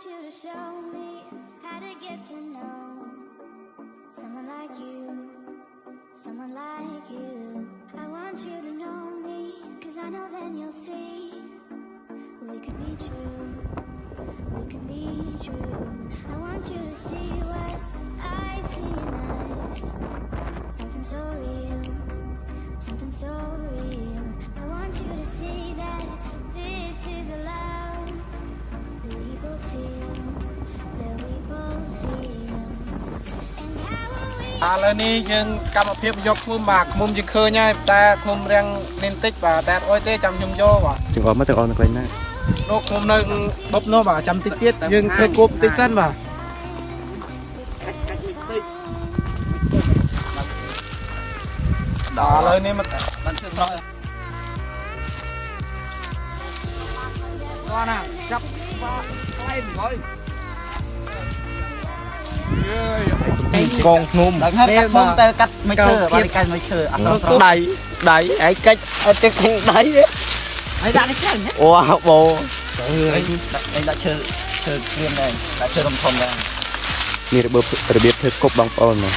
you to show me how to get to know someone like you, someone like you. I want you to know me, cause I know then you'll see we could be true, we could be true. I want you to see what I see in us, something so real, something so real. I want you to see that this is a love that we both feel, that we both feel. And how will we ឥឡូវនេះយើងកម្មភាពយកឃុំបាទឃុំយើងឃើញហើយតែឃុំរាំងនិនតិចបាទតែអត់អុយទេចាំខ្ញុំយកបាទ ទាំងអស់មកទាំងអស់នៅកន្លែងណា នោះឃុំនៅបបនោះបាទចាំតិចទៀតយើងធ្វើគប់តិចសិនបាទដល់ឥឡូវនេះមកបានធ្វើស្រោចគាត់ណាចាប់បាទខ្លែងហើយកងភ្នំដល់ហើយកាត់មុំទៅកាត់មិនឈើបាទកាត់មិនឈើអត់ត្រូវដៃឯងកាច់អត់ទេខាងដៃហើយដាក់នេះឆ្ងាញ់អូបោដាក់ឈើក្រៀមដែរដាក់ឈើធំដែរ មានរបៀបធ្វើគប់បងប្អូនមក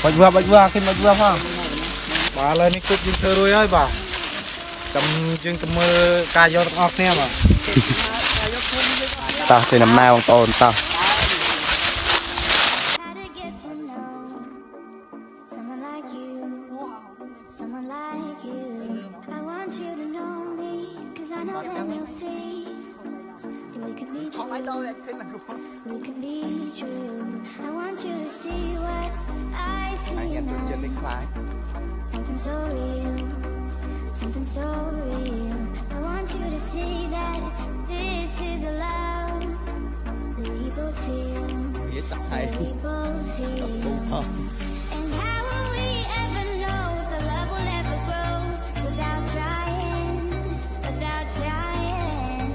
បាច់វាគេមកវាផងបាទឥឡូវនេះគប់យើងធ្វើរួចហើយបាទចាំយើងទៅមើលការយកទាំងអស់គ្នាបាទ តោះទៅដំណើរបងប្អូនតោះ how to get to know someone like you, someone like you. I want you to know me, cause I know then you'll see we could be true, we could be true. I want you to see what I see in us, something so real, something so real. I want you to see that this is a love that we both feel, that we both feel. And how will we ever know if the love will ever grow without trying, without trying?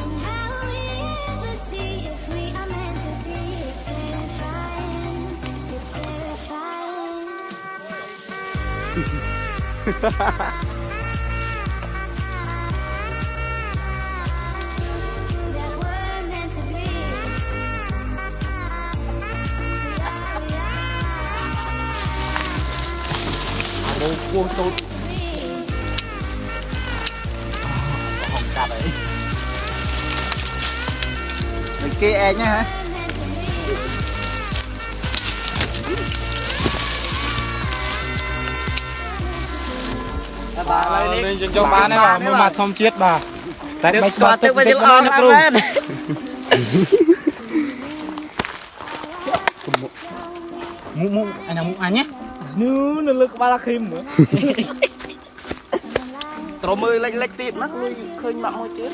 And how will we ever see if we are meant to be? It's terrifying, it's terrifying. That we're meant to be. Quân tôi không cặp ấy bên kia e nhá hả lên cho bán đấy bà mua mặt không chết bà tại bạch bà tức với nó luôn mu anh nào mu anh nhé nu nó lực ba la khim nữa trộm ơi lách tiệt mắt khơi mạng môi chết